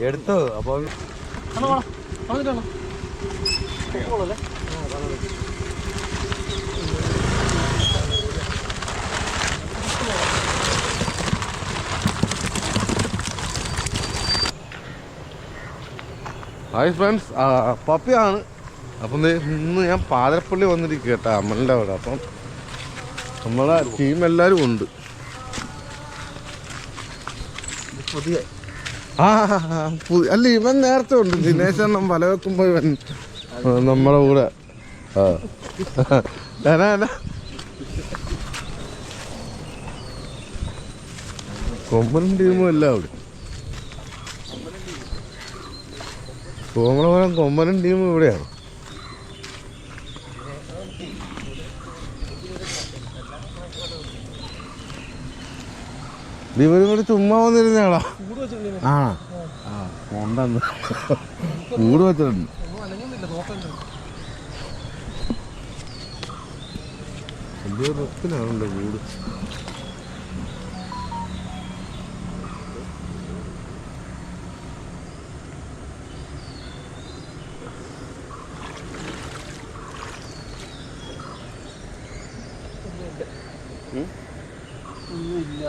എടുത്തു അപ്പൊ hi friends, പപ്പിയാണ്. അപ്പം ഇന്ന് ഞാൻ പാതിരപ്പള്ളി വന്നിരിക്കുക കേട്ടോ, അമ്മൻ്റെ അവിടെ. അപ്പം നമ്മളെ ടീം എല്ലാവരും ഉണ്ട്. പുതിയ അല്ല, ഇവൻ നേരത്തെ ഉണ്ട്. ദിനേശെണ്ണം വല വെക്കുമ്പോൾ ഇവൻ നമ്മളെ കൂടെ. കൊമ്പനും ടീമും എല്ലാം അവിടെ. കോമളപുരം കൊമ്പനും ടീമും ഇവിടെയാണ്. ഇവരും കൂടി ചുമ്മാ വന്നിരുന്നാളാ. ആ ഉണ്ടെന്ന് കൂട് വെച്ചിട്ടുണ്ട്. വലിയ റെസ്റ്റിനാണല്ലോ കൂട്. ഒന്നുമില്ല.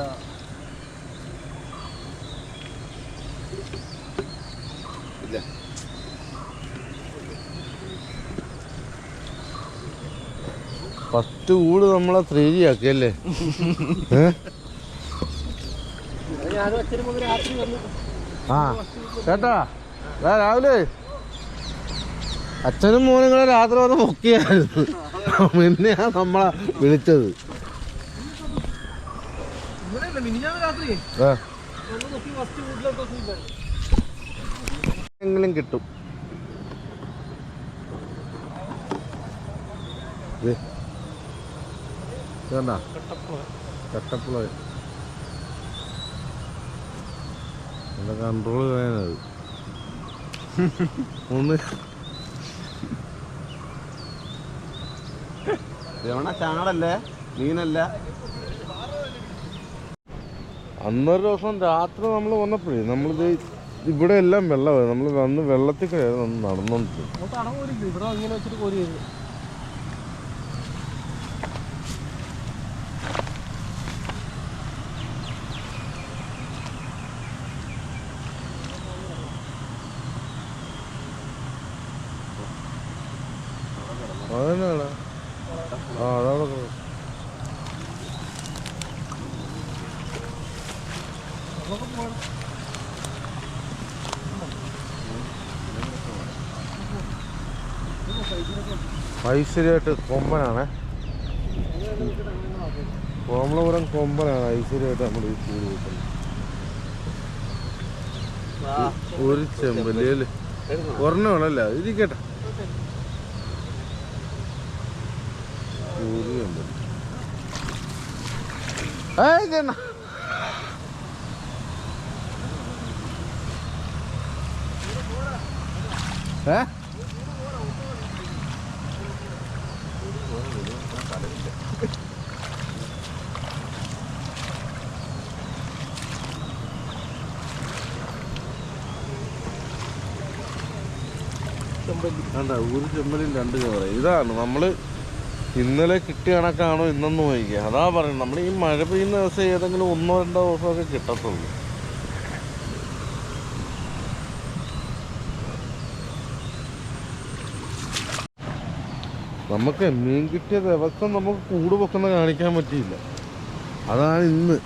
ഫസ്റ്റ് കൂട് നമ്മളെ 3G ആക്കിയല്ലേ? ആ ചേട്ടാ, രാവിലെ അച്ഛനും മോനും കൂടെ രാത്രി വന്ന് പൊക്കിയായിരുന്നു. പിന്നെയാ നമ്മളെ വിളിച്ചത്. എങ്കിലും കിട്ടും. കട്ടപ്പുള നല്ല കൺട്രോൾ ചെയ്യാനത്. ഒന്ന് ചാടല്ലേ, മീനല്ല. അന്നൊരു ദിവസം രാത്രി നമ്മൾ വന്നപ്പോഴേ നമ്മളിത് ഇവിടെ എല്ലാം വെള്ളമാണ്. നമ്മൾ വന്ന് വെള്ളത്തിൽ കഴിയാതെ നടന്നോണ്ടിരിക്കും. അതന്നെയാണ്. ആ അതവിടെ ഐശ്വര്യമായിട്ട് കൊമ്പനാണേ. കോമളപുരം കൊമ്പനാണ് ഐശ്വര്യമായിട്ട് നമ്മൾ ഈ കൂട് കൂട്ടുന്നത്. ഒരു ചെമ്പല്ലിയല്ലേ ഒരെണ്ണമാണല്ല, ഇരിക്കട്ടെ. ഒരു ചെമ്പല്ലി. വേണ്ട, ഒരു ചെമ്പലിൽ 2 കവറ. ഇതാണ് നമ്മൾ ഇന്നലെ കിട്ടിയ കണക്കാണോ ഇന്നൊന്നും വൈകിയ. അതാ പറയുന്നത്, നമ്മൾ ഈ മഴ പെയ്യുന്ന ദിവസം ഏതെങ്കിലും 1-2 ദിവസമൊക്കെ കിട്ടത്തുള്ളൂ. നമുക്ക് മീൻ കിട്ടിയ ദിവസം നമുക്ക് കൂട് പൊക്കുന്ന കാണിക്കാൻ പറ്റിയില്ല. അതാണ് ഇന്ന്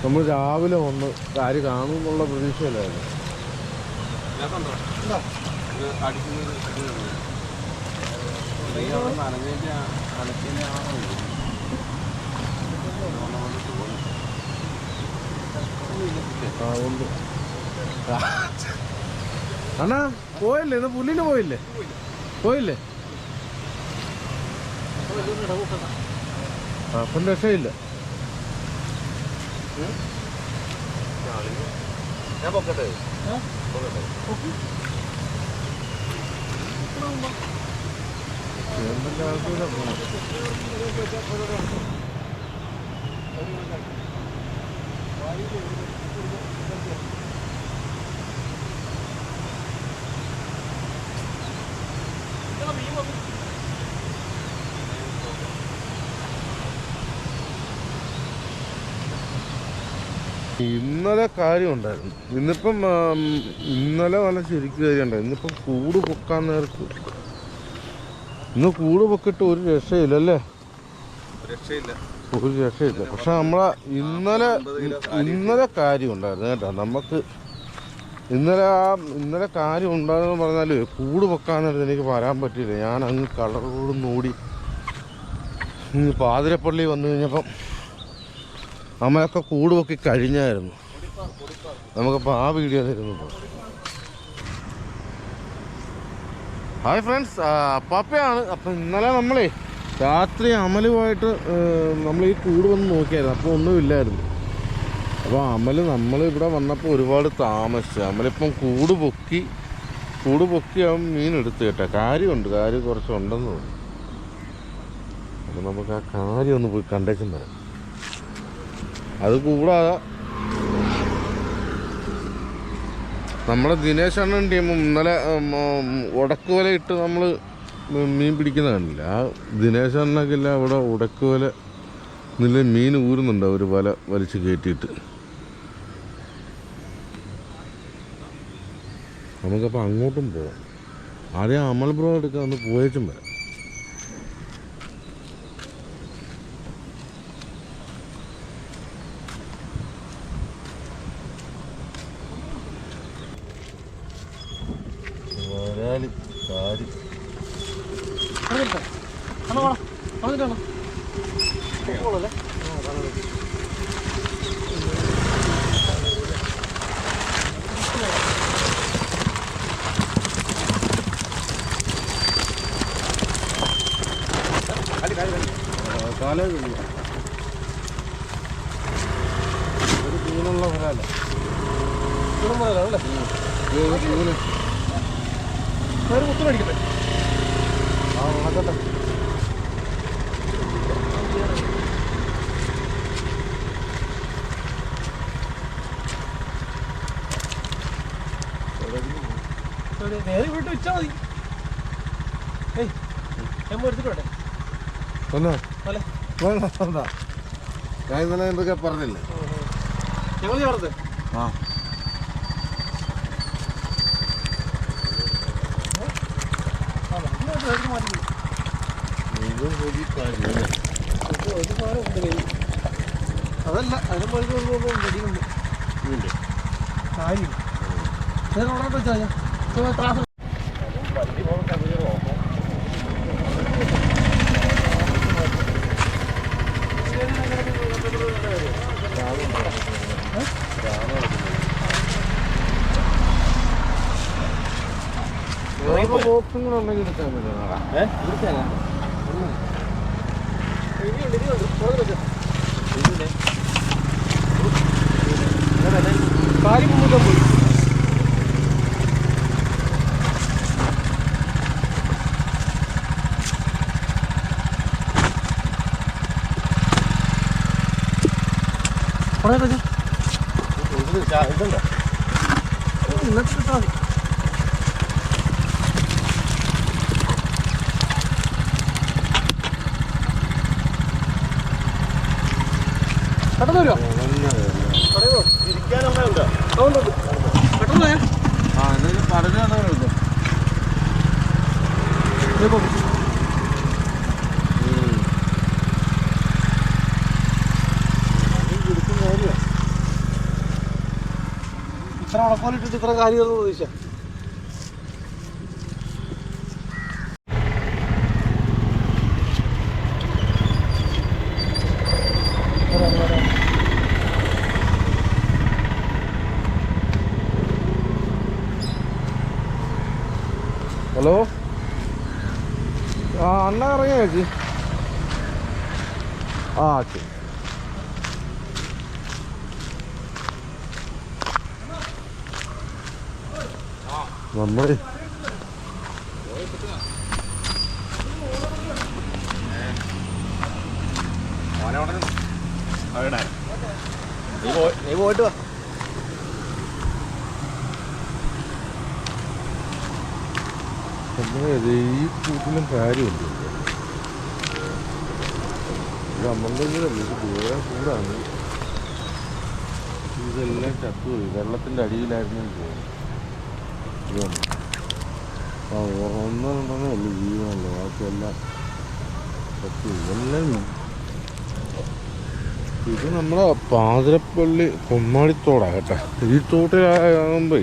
നമ്മൾ രാവിലെ വന്ന് കാര്യം കാണുമെന്നുള്ള പ്രതീക്ഷയിലായിരുന്നു. അണ്ണാ പോയില്ലേ? ഇന്ന് പുല്ലിന് പോയില്ലേ? അപ്പം രക്ഷയില്ല. ഞാൻ പൊക്കട്ടെ. ചേമ്പിൻ്റെ ആവശ്യമില്ല പോകണം. ഇന്നലെ കാര്യം ഉണ്ടായിരുന്നു. ഇന്നലെ നല്ല ശരിക്കും കാര്യം ഉണ്ടായിരുന്നു. ഇന്നിപ്പം കൂട് പൊക്കാൻ നേരത്ത് ഇന്ന് കൂട് പൊക്കിട്ട് ഒരു രക്ഷയില്ല അല്ലേ? ഒരു രക്ഷയില്ല. പക്ഷെ നമ്മളെ ഇന്നലെ കാര്യം ഉണ്ടായിരുന്നു കേട്ടോ. നമുക്ക് ഇന്നലെ കാര്യം ഉണ്ടായെന്ന് പറഞ്ഞാൽ കൂട് പൊക്കാൻ നേരത്ത് എനിക്ക് വരാൻ പറ്റിയില്ല. ഞാൻ അങ്ങ് കളറോട് നോടി പാതിരപ്പള്ളി വന്നു കഴിഞ്ഞപ്പം നമ്മളൊക്കെ കൂട് പൊക്കി കഴിഞ്ഞായിരുന്നു. നമുക്കപ്പോൾ ആ വീഡിയോ തരുന്നു. ഹായ് ഫ്രണ്ട്സ്, അപ്പാപ്പയാണ്. അപ്പം ഇന്നലെ നമ്മളെ രാത്രി അമലുമായിട്ട് നമ്മൾ ഈ കൂട് വന്ന് നോക്കിയായിരുന്നു. അപ്പോൾ ഒന്നുമില്ലായിരുന്നു. അപ്പോൾ നമ്മളിവിടെ വന്നപ്പോൾ ഒരുപാട് താമസിച്ചു. അമലിപ്പം കൂട് പൊക്കി അവൻ മീൻ എടുത്ത് കേട്ടോ. കാര്യം കുറച്ചുണ്ടെന്ന് തോന്നുന്നു. അപ്പോൾ നമുക്ക് ആ കാര്യം ഒന്ന് പോയി കണ്ടേക്കും വരാം. അത് കൂടാതെ നമ്മുടെ ദിനേശ് അണ്ണൻ ടീമും ഇന്നലെ ഉടക്ക് വല ഇട്ട് നമ്മൾ മീൻ പിടിക്കുന്ന കണ്ടില്ല. ആ ദിനേശ് അണ്ണനൊക്കെ ഇല്ല അവിടെ ഉടക്ക് വല നല്ല മീൻ ഊരുന്നുണ്ട് അവർ വല വലിച്ച് കയറ്റിയിട്ട്. നമുക്കപ്പോൾ അങ്ങോട്ടും പോകാം. ആദ്യം അമൽ ബ്രോ എടുക്കാൻ ഒന്ന് പോയേച്ചും വരാം. ഒരു മീനുള്ള വരാല്ലേ കുത്തുമടിക്കട്ടെ. ആ ഉണക്കട്ടെ. നേരെ വീട്ടിൽ വെച്ചാൽ മതി. എടുത്തിട്ടോട്ടെ ഞാൻ ഇന്നലെ എന്തൊക്കെ പറഞ്ഞില്ലേ ഞങ്ങൾ ചേർത്ത്. ആ അതല്ല അതിനെ പഠിക്കുന്നുണ്ട് കാര്യം വെച്ചാൽ ബോക്സിങ്ങളുണ്ടെങ്കിൽ എടുക്കാൻ പറ്റുന്ന കാര്യം മുന്നോട്ട് പോയി. ഇന്നത്തെ കിട്ടാൽ മതി. പെട്ടെന്ന് വരുമോ? പെട്ടെന്ന് ഇത്ര ഉടക്കോലിട്ടിട്ട് ഇത്ര കാര്യം ചോദിച്ചാ ഹലോ. ആ അണ്ണ ഇറങ്ങിയ ചേച്ചി. ആ ശരി. നമ്മൾ നീ പോയിട്ട് വാ. ഈ കൂട്ടിലും കാര്യമുണ്ട്. ഇത് അമ്മണ്ടെങ്കിലല്ല, ഇത് വേറെ കൂടാണ്. ഇതെല്ലാം ചത്തുപോയി, വെള്ളത്തിൻ്റെ അടിയിലായിരുന്നു തോന്നുന്നു. ഇതാണ് ഒന്നോ രണ്ടെണ്ണേ ഉള്ളൂ ജീവനല്ലോ, ബാക്കിയെല്ലാം ചത്തുപോയി. എല്ലാം ഇത് നമ്മുടെ പാതിരപ്പള്ളി കൊമ്മാടിത്തോടാണ് കേട്ടോ. ഈ തോട്ടിലാകുമ്പോൾ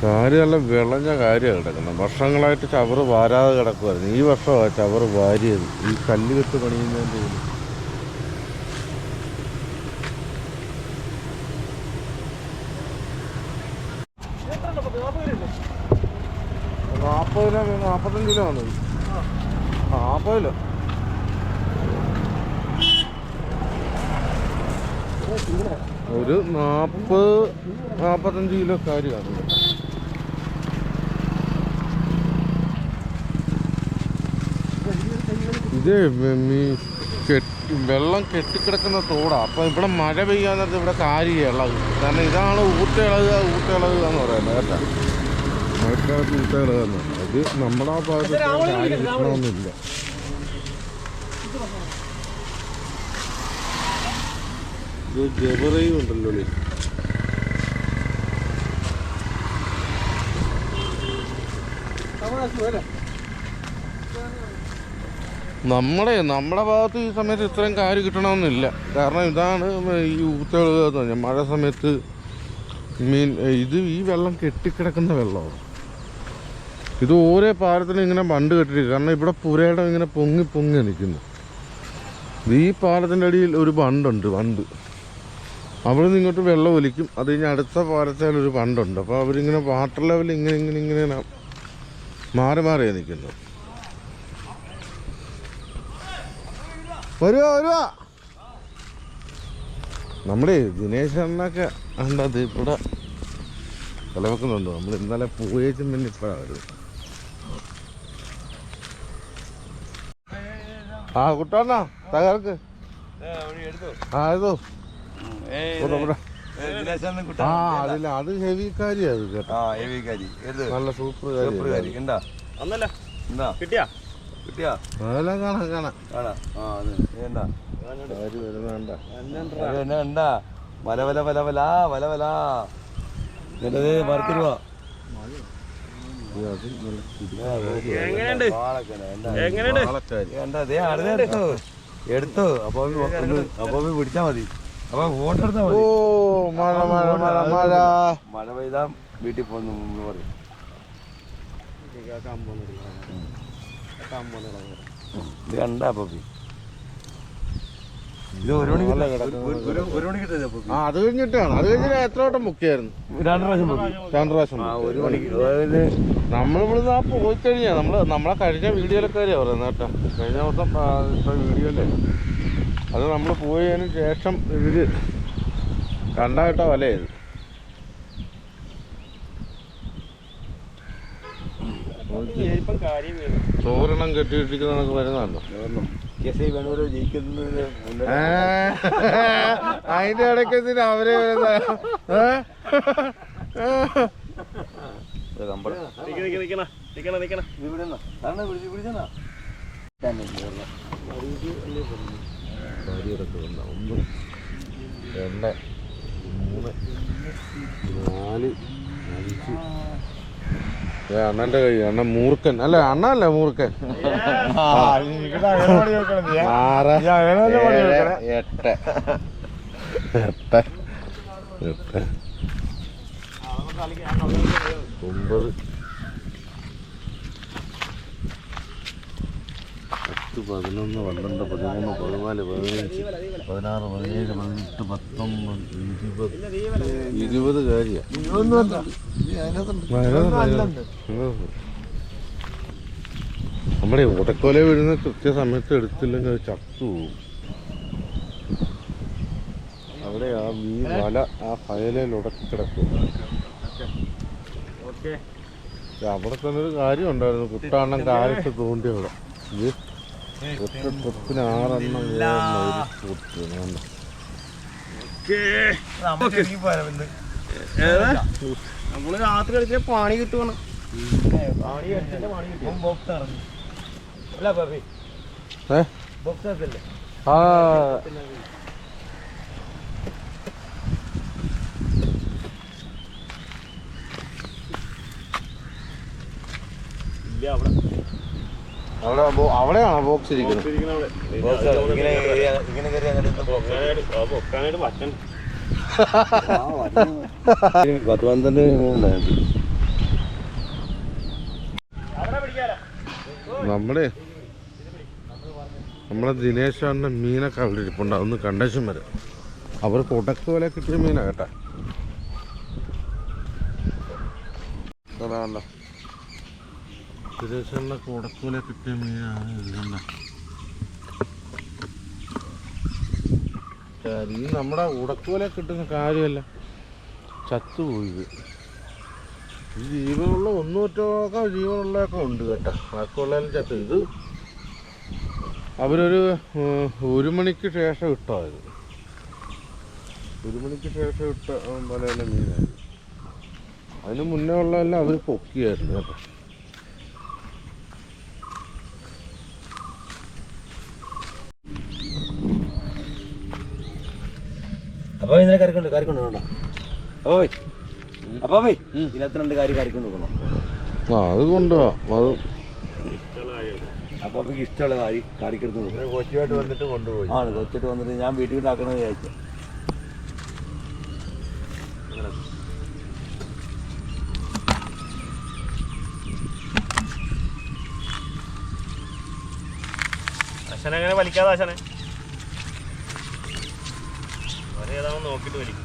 കാര്യം നല്ല വിളഞ്ഞ കാര്യമാണ് കിടക്കുന്നത്. വർഷങ്ങളായിട്ട് ചവറ് വാരാതെ കിടക്കുമായിരുന്നു. ഈ വർഷമാണ് ചവറ് വാരിയത്, ഈ കല്ല് കെട്ട് പണിയുന്നതിൻ്റെ ഇതിൽ. 40 കിലോ 45 കിലോ വന്നത്. 40 കിലോ. ഒരു 40-45 കിലോ കാര്യം കാണും. ഇത് വെള്ളം കെട്ടിക്കിടക്കുന്ന തോടാണ്. അപ്പം ഇവിടെ മഴ പെയ്യാൻ നേരത്ത് ഇവിടെ കാരി ഇളക്. കാരണം ഇതാണ് ഊട്ടയിളകുക എന്ന് പറയുന്നത് കേട്ടോ. മഴക്കാലത്ത് ഊട്ടയിളകുക എന്ന് പറയുന്നത്. ഇത് നമ്മുടെ ആ ഭാഗത്ത് കാരി കിട്ടണമെന്നില്ല. ഇത് ജബറയും ഉണ്ടല്ലോ. നമ്മുടെ ഭാഗത്ത് ഈ സമയത്ത് ഇത്രയും കാര്യം കിട്ടണമെന്നില്ല. കാരണം ഇതാണ് ഈ ഊത്തുകൾ എന്ന് പറഞ്ഞാൽ മഴ സമയത്ത് ഇത് ഈ വെള്ളം കെട്ടിക്കിടക്കുന്ന വെള്ളമാണ്. ഇത് ഓരോ പാലത്തിനും ഇങ്ങനെ ബണ്ട് കെട്ടിരിക്കും. കാരണം ഇവിടെ പുരയിടം ഇങ്ങനെ പൊങ്ങി നിൽക്കുന്നു. ഈ പാലത്തിൻ്റെ അടിയിൽ ഒരു ബണ്ട്. അവിടെ നിന്ന് ഇങ്ങോട്ട് വെള്ളം ഒലിക്കും. അത് കഴിഞ്ഞ് അടുത്ത പാലത്തിലൊരു ബണ്ടുണ്ട്. അപ്പോൾ അവരിങ്ങനെ വാട്ടർ ലെവൽ ഇങ്ങനെ മാറിയാണ് നിൽക്കുന്നത്. വരുവാ നമ്മുടെ ദിനേശ് അണ്ണൊക്കെ അത് ഇവിടെ കളിവെക്കുന്നുണ്ട്. നമ്മൾ ഇന്നലെ പോയേച്ചും പിന്നെ ഇപ്പോഴാണ് വരുന്നത്. ആ കുട്ടാണ്ണ തകർക്ക് അത് ഹെവി കാര്യം. അത് കേട്ടോ നല്ല സൂപ്പർ കാര്യം. അതെല്ലാം കാണാം. എടുത്തോ അപ്പൊ പിടിച്ചാ മതി. അപ്പൊ ഫോട്ടോ എടുത്താ മതി. മഴ പെയ്താ വീട്ടിൽ പോന്നു പറയും. ഇത് കണ്ടാ പപ്പി ഇത് ഒരു മണിക്ക് അത് കഴിഞ്ഞിട്ടാണ്. അത് കഴിഞ്ഞിട്ട് എത്ര വട്ടം മുക്കിയായിരുന്നു? 2 പ്രാവശ്യം. ഒരു മണിക്ക് നമ്മളിവിടുന്ന് ആ പോയി കഴിഞ്ഞാൽ നമ്മളെ കഴിഞ്ഞ വീഡിയോയിലൊക്കെ കാര്യമാണ് പറയുന്നത് കേട്ടോ. കഴിഞ്ഞ ദിവസം ഇപ്പൊ വീഡിയോയിലെ അത് നമ്മൾ പോയതിന് ശേഷം ഇവര് കണ്ടായിട്ടോ വലയത്. തോരണം കെട്ടിയിട്ടിരിക്കുന്ന നമുക്ക് വരുന്നുണ്ടോ? അതിന്റെ ഇടയ്ക്ക് അവരെ ഒന്ന് 2 3 4 5 അണ്ണന്റെ കൈ. അണ്ണൻ മൂർക്കൻ അല്ല, അണ്ണല്ല മൂർക്കൻ. 6 7 8 9 10 11 12 13 14 15 16 17 18 19 20 കാര്യമാണ്. നമ്മുടെ ഓടക്കോല വീഴുന്ന കൃത്യസമയത്ത് എടുത്തില്ലെങ്കിൽ അത് ചത്തുപോകും. അവിടെ ആ വല ആ ഫയലിൽ ഉടക്കി കിടക്കും. അവിടെ തന്നെ ഒരു കാര്യം ഉണ്ടായിരുന്നു. കുട്ടാണ്ണം കാലത്ത് തോണ്ടി അവിടെ. ഒറ്റ ട്രിപ്പിന് 6 എണ്ണം നമ്മള് രാത്രി കളിച്ച പാണി കിട്ടുവാണ് അവിടെയാണോ ബോക്സ് ഇരിക്കുന്നത്? നമ്മളെ ദിനേശാന്റെ മീനൊക്കെ അവിടെ ഇരിപ്പുണ്ട്. അതൊന്ന് കണ്ടേശം വരെ അവർ കൊടക്ക് പോലെ കിട്ടിയ മീനാ കേട്ടാ. അതാണല്ലോ ദിനേശാന്റെ കൊടക്ക് പോലെ കിട്ടിയ മീനാണ് ഇതല്ല. ഈ നമ്മുടെ ഉടക്കുപോലെ കിട്ടുന്ന കാര്യമല്ല, ചത്തുപോയത്. ഈ ജീവനുള്ള ഒന്നൂറ്റൊക്കെ ജീവനുള്ളതൊക്കെ ഉണ്ട് കേട്ടോ, ബാക്കിയുള്ളതിലും ചത്തു. ഇത് അവരൊരു 1 മണിക്ക് ശേഷം ഇട്ടായത്. 1 മണിക്ക് ശേഷം ഇട്ട പല മീനായിരുന്നു. അതിന് മുന്നേ ഉള്ളതെല്ലാം അവർ പൊക്കിയായിരുന്നു കേട്ടോ. അപ്പൊ ഇന്നലെ കറിക്കൊണ്ട് വേണ്ട അപ്പൊ ഇതിനകത്ത് 2 കറിക്കൊണ്ട് നോക്കണം. അത് കൊണ്ടുപോവാ. അത് അപ്പൊ ഇഷ്ടമുള്ള കറിക്കെടുത്ത് നോക്കും. കൊച്ചുമായിട്ട് വന്നിട്ട് കൊണ്ടുപോയി. ആണ് കൊച്ചിട്ട് വന്നിട്ട് ഞാൻ വീട്ടിൽ ഉണ്ടാക്കണമെന്ന് വിചാരിച്ചു. അച്ഛനെങ്ങനെ വലിക്കാതെ അച്ഛനെ ഏതാണെന്ന് നോക്കിട്ട് വലിക്കും.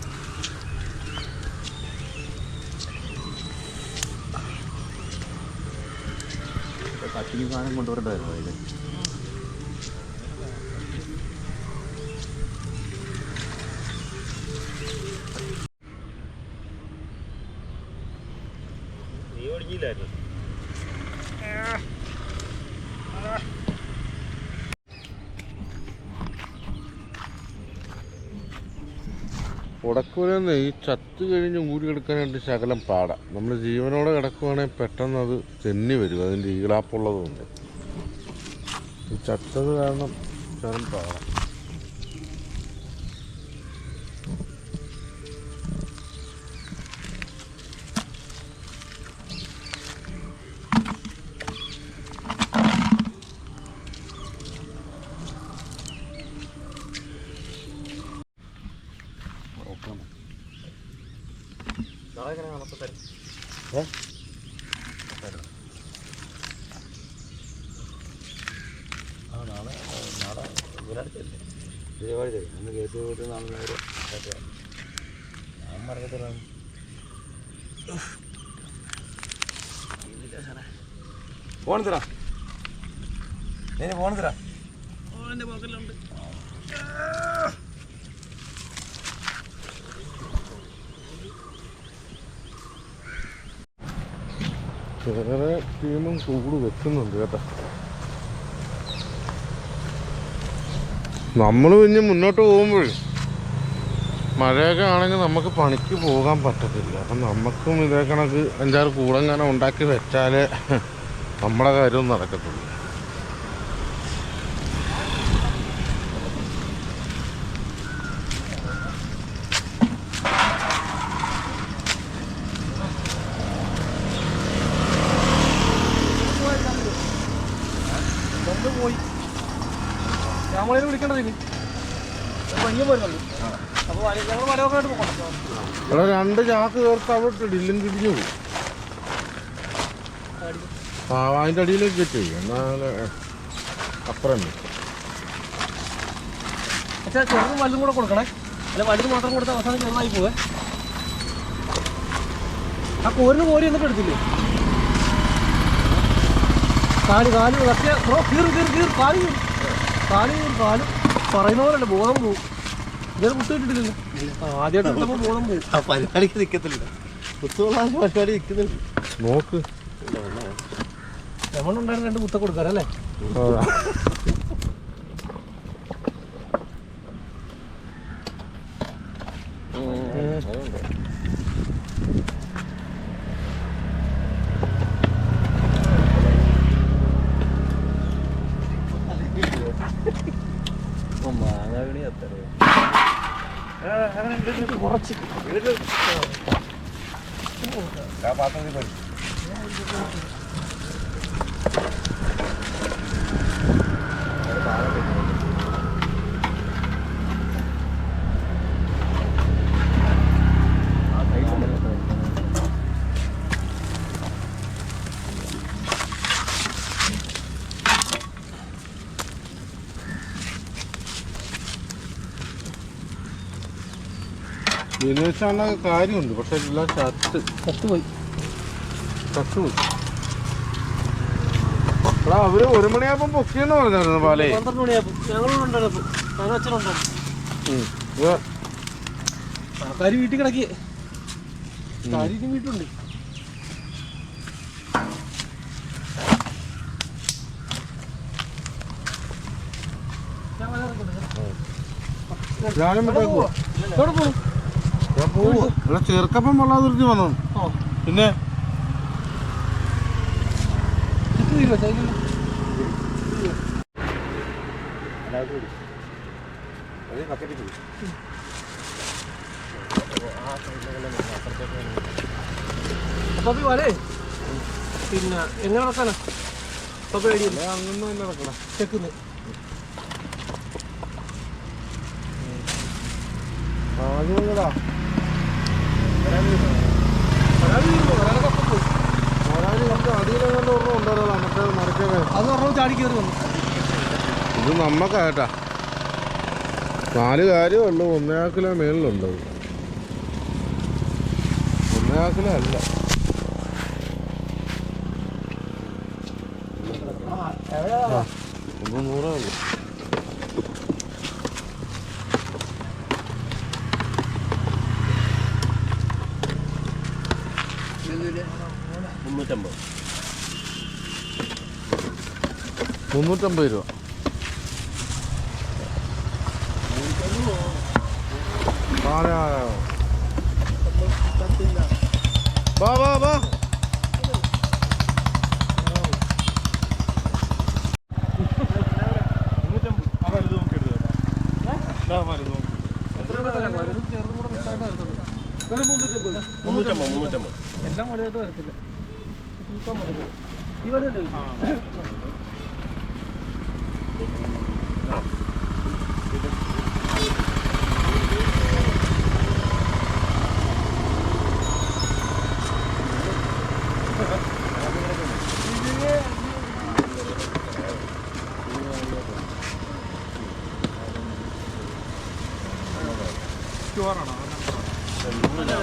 കട്ടിങ് സാധനം കൊണ്ടുവരണ്ടായിരുന്നു അതിൽ. നീ ഒടുങ്ങിയില്ലായിരുന്നു. ഉടക്കൂലെന്ന് ഈ ചത്ത് കഴിഞ്ഞ് ഊരിയെടുക്കാനായിട്ട് ശകലം പാടാം. നമ്മൾ ജീവനോടെ കിടക്കുവാണെങ്കിൽ പെട്ടെന്ന് അത് തെന്നി വരും, അതിൻ്റെ ഈളാപ്പുള്ളതുകൊണ്ട്. ഈ ചത്തത് കാരണം ശകലം പാടാം. ഫോൺ തരാ ഫോൺ തരാ. വേറെ ടീമും കൂട് വെക്കുന്നുണ്ട് കേട്ടോ. നമ്മൾ പിന്നെ മുന്നോട്ട് പോകുമ്പോൾ മഴയൊക്കെ ആണെങ്കിൽ നമുക്ക് പണിക്ക് പോകാൻ പറ്റത്തില്ല. അപ്പം നമുക്കും ഇതേ കണക്ക് 5-6 കൂടെങ്ങനെ ഉണ്ടാക്കി വെച്ചാലേ നമ്മുടെ കാര്യവും നടക്കത്തുള്ളൂ. പോയി രാമളയിൽ വിളിക്കേണ്ടത് ഇനി പയ്യൻ വരുന്നുണ്ട്. അപ്പോൾ ഞങ്ങൾ വരവൊക്കെ പോകണം. ഇവിടെ 2 ചാക്ക് ചേർത്ത് അവിടെ ഡില്ലും കിടിഞ്ഞു പോകും. അതിൻ്റെ അടിയിലേക്ക് വെച്ച് എന്നാല് അപ്പുറം പക്ഷേ ചെറുതും വലുതും കൂടെ കൊടുക്കണേ. അല്ല വലുത് മാത്രം കൊടുത്താൽ അവസാനം ചെറുതായി പോവേ. ആ കോരിന് കോരി എന്നിട്ട് എടുത്തില്ലേ കാല് പറയുന്ന പോലല്ലേ ബോധം പോവും. ഇതൊരു കുത്തു കിട്ടിട്ടില്ലല്ലോ. ആദ്യമായിട്ട് ബോധം പോവും. പരിപാടിക്ക് നിൽക്കത്തില്ല. പരിപാടി നിൽക്കുന്നില്ല. നോക്ക് എമൗണ്ടുണ്ടായിരുന്നു 2 കുത്ത കൊടുക്കാറല്ലേ. മാങ്ങാവിണി എത്ര കുറച്ച് ദിനേശാണ് കാര്യമുണ്ട്, പക്ഷെ എല്ലാം ചത്തുപോയി. എടാ അവര് 1 മണിയാകുമ്പം പൊക്കിയെന്ന് പറഞ്ഞായിരുന്നു പാലേ. 12 മണിയാകും ഞങ്ങളുണ്ടായിരുന്നു. ഞാനും അച്ഛനുണ്ടായിരുന്നു. ആൾക്കാർ വീട്ടിൽ കിടക്കി. കാര്യം വീട്ടുണ്ട്. ഞാനും പോവാ. ഞാൻ പോവും. ഇവിടെ ചെറുക്കപ്പം വെള്ളാതിരിച്ച് വന്നു. പിന്നെ അപ്പൊ വരേ പിന്നെ എങ്ങനെ നടക്കാനാ? അങ്ങൊന്നും തന്നെ നടക്കണം. ചെക്കുന്നു ആദ്യടാ അത് പറഞ്ഞു ചാടി കയറി വന്നു. ഇത് നമ്മക്കാട്ടാ 4 കാര്യമുള്ളൂ. 1 കിലോ മേളിലുണ്ട്. 1 കിലോ അല്ല. ഒന്ന് 100 ഉള്ളൂ. $350 രൂപ. വാ എല്ലാം വലുതായിട്ട് വരത്തില്ല.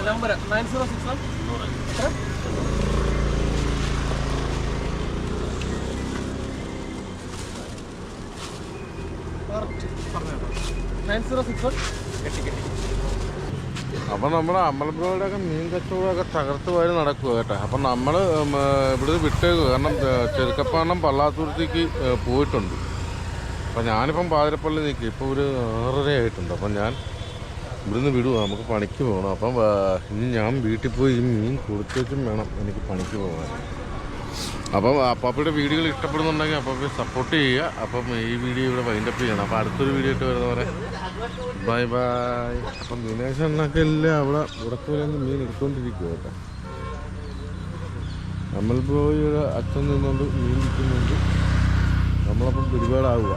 നമ്പർ 906 അപ്പം നമ്മുടെ അമ്പലപ്പുഴയുടെ ഒക്കെ മീൻ കച്ചവടമൊക്കെ തകർത്ത് വാരി നടക്കുക കേട്ടോ. അപ്പം നമ്മൾ ഇവിടുന്ന് വിട്ടേക്കുക. കാരണം ചെറുക്കപ്പാണം പള്ളാത്തുരുത്തിക്ക് പോയിട്ടുണ്ട്. അപ്പം ഞാനിപ്പം പാതിരപ്പള്ളി നിൽക്കും. ഇപ്പോൾ ഒരു 6:30 ആയിട്ടുണ്ട്. അപ്പം ഞാൻ ഇവിടുന്ന് വിടുക. നമുക്ക് പണിക്ക് പോകണം. അപ്പം ഇനി ഞാൻ വീട്ടിൽ പോയി ഈ മീൻ കൊടുത്തേച്ചും വേണം എനിക്ക് പണിക്ക് പോകാൻ. അപ്പം അപ്പാപ്പയുടെ വീഡിയോകൾ ഇഷ്ടപ്പെടുന്നുണ്ടെങ്കിൽ അപ്പാപ്പയെ സപ്പോർട്ട് ചെയ്യുക. അപ്പം ഈ വീഡിയോ ഇവിടെ വൈൻഡപ്പ് ചെയ്യണം. അപ്പോൾ അടുത്തൊരു വീഡിയോ ഇട്ട് വരുന്നവരെ ബൈ ബൈ. അപ്പം ദിനേശ് അണ്ണൊക്കെ എല്ലാം അവിടെ ഉടക്കൂലെന്ന് മീൻ എടുത്തുകൊണ്ടിരിക്കുക കേട്ടോ. അമൽ ബ്രോയുടെ അച്ഛൻ നിന്നുകൊണ്ട് മീൻ വിൽക്കുന്നുണ്ട്. നമ്മളപ്പം പിടിപാടാവുക.